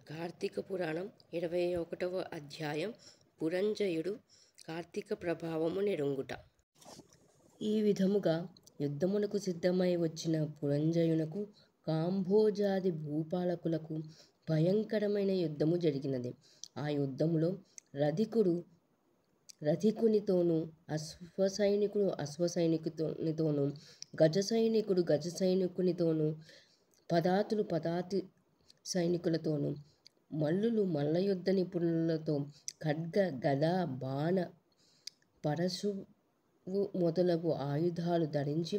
కార్తీక పురాణం 21వ అధ్యాయం పురంజయుడు కార్తీక ప్రభావము నెరుంగుట. ఈ విధముగా యుద్ధమునకు సిద్ధమై వచ్చిన పురంజయునకు కాంభోజాది భూపాలకులకు భయంకరమైన యుద్ధము జరిగినది. ఆ యుద్ధములో రథికునితోనూ అశ్వసైనికునితోనూ గజసైనికునితోనూ పదాతి సైనికులతోనూ మల్లులు మల్లయుద్ధ నిపుణులతో ఖడ్గ గదా బాణ పరశువు మొదలగు ఆయుధాలు ధరించి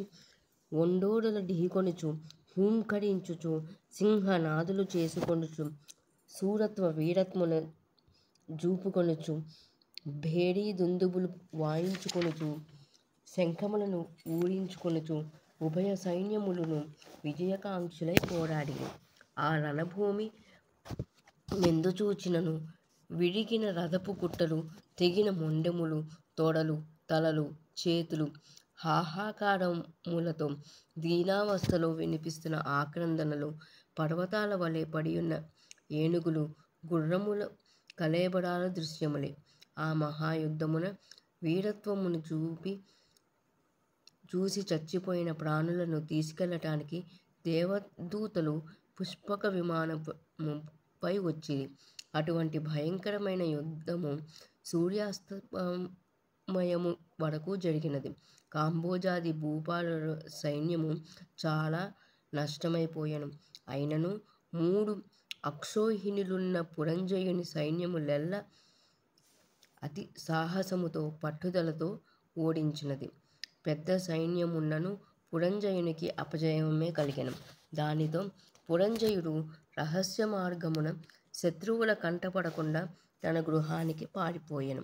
ఒండోడల ఢీకొనుచు హూంకరించుచు సింహనాదులు చేసుకొనుచు శూరత్వ వీరత్వమున జూపుకొనుచు భేరీ దుందుబులు వాయించుకొనుచు శంఖములను ఊరించుకొనుచు ఉభయ సైన్యములను విజయకాంక్షులై పోరాడిరి. ఆ రణభూమి మెందుచూచినను విరిగిన రథపు గుట్టలు, తెగిన మొండెములు, తొడలు, తలలు, చేతులు, హాహాకారములతో దీనావస్థలో వినిపిస్తున్న ఆక్రందనలు, పర్వతాల వలె పడియున్న ఏనుగులు, గుర్రముల కళేబరాల దృశ్యములే. ఆ మహాయుద్ధమున వీరత్వమును చూసి చచ్చిపోయిన ప్రాణులను తీసుకెళ్ళటానికి దేవదూతలు పుష్పక విమానముపై వచ్చిరి. అటువంటి భయంకరమైన యుద్ధము సూర్యాస్తమయము వరకు జరిగినది. కాంభోజాది భూపాలుల సైన్యము చాలా నష్టమైపోయెను. అయినను 3 అక్షోహిణులున్న పురంజయుని సైన్యములెల్ల అతి సాహసముతో పట్టుదలతో ఓడించినది. పెద్ద సైన్యమున్నను పురంజయునికి అపజయమే కలిగెను. దానితో పురంజయుడు రహస్య మార్గమున శత్రువుల కంటపడకుండా తన గృహానికి పారిపోయెను.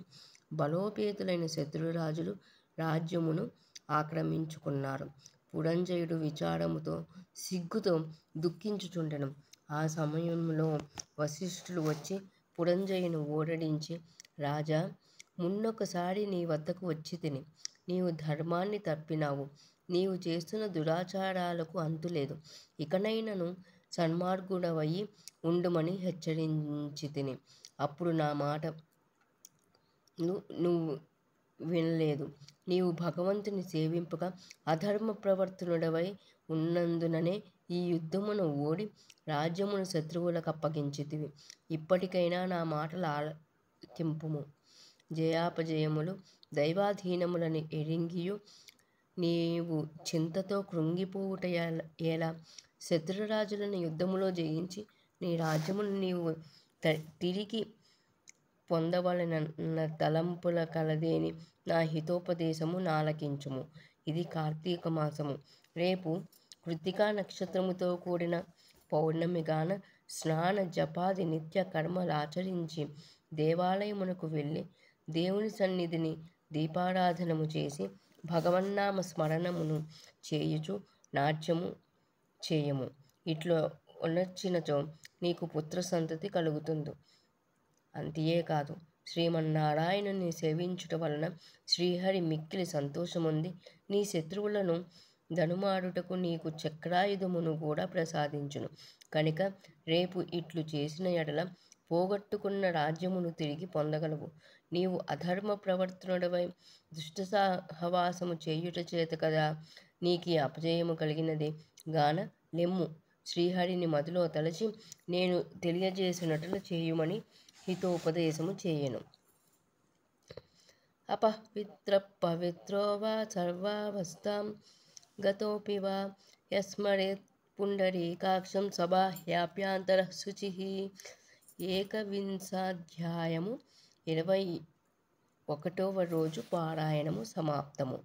బలోపేతులైన శత్రురాజులు రాజ్యమును ఆక్రమించుకున్నారు. పురంజయుడు విచారముతో సిగ్గుతో దుఃఖించుచుండెను. ఆ సమయములో వశిష్ఠులు వచ్చి పురంజయుని ఊరడించి, రాజా, మున్నొకసారి నీ వద్దకు వచ్చితిని. నీవు ధర్మాన్ని తప్పినావు. నీవు చేస్తున్న దురాచారాలకు అంతులేదు. ఇకనైనను సన్మార్గుడవయి ఉండుమని హెచ్చరించితిని. అప్పుడు నా మాట నువ్వు వినలేదు. నీవు భగవంతుని సేవింపక అధర్మ ప్రవర్తనుడవై ఉన్నందుననే ఈ యుద్ధమున ఓడి రాజ్యమును శత్రువులకు అప్పగించితివి. ఇప్పటికైనా నా మాటలు ఆలకింపుము. జయాపజయములు దైవాధీనములని ఎరింగియు నీవు చింతతో కృంగిపోవుట ఎలా? శత్రురాజులను యుద్ధములో జయించి నీ రాజ్యమును నీవు తిరిగి పొందవలెనన్న తలంపుల కలదేని నా హితోపదేశము నాలకించుము. ఇది కార్తీక మాసము. రేపు కృత్తికా నక్షత్రముతో కూడిన పౌర్ణమిగాన స్నాన జపాది నిత్య కర్మలాచరించి దేవాలయమునకు వెళ్ళి దేవుని సన్నిధిని దీపారాధనము చేసి భగవన్నామ స్మరణమును చేయుచు నాట్యము చేయము. ఇట్లు ఒనర్చినచో నీకు పుత్ర సంతతి కలుగుతుంది. అంతియే కాదు, శ్రీమన్నారాయణుని సేవించుట వలన శ్రీహరి మిక్కిలి సంతోషముంది నీ శత్రువులను ధనుమాడుటకు నీకు చక్రాయుధమును కూడా ప్రసాదించును. కనుక రేపు ఇట్లు చేసిన ఎడల పోగొట్టుకున్న రాజ్యమును తిరిగి పొందగలవు. నీవు అధర్మ ప్రవర్తనుడవై దుష్ట సహవాసము చేయుట చేత కదా నీకీ అపజయము కలిగినది గాన లెమ్ము, శ్రీహరిని మదిలో తలచి నేను తెలియజేసినట్లు చేయుమని హితోపదేశము చేయెను. అపవిత్ర పవిత్రో వా సర్వావస్థాం గతోపి వా యస్మరేత్ పుండరీకాక్షం సబాహ్యాభ్యంతర శుచిః. 21వ అధ్యాయము 21వ రోజు పారాయణము సమాప్తము.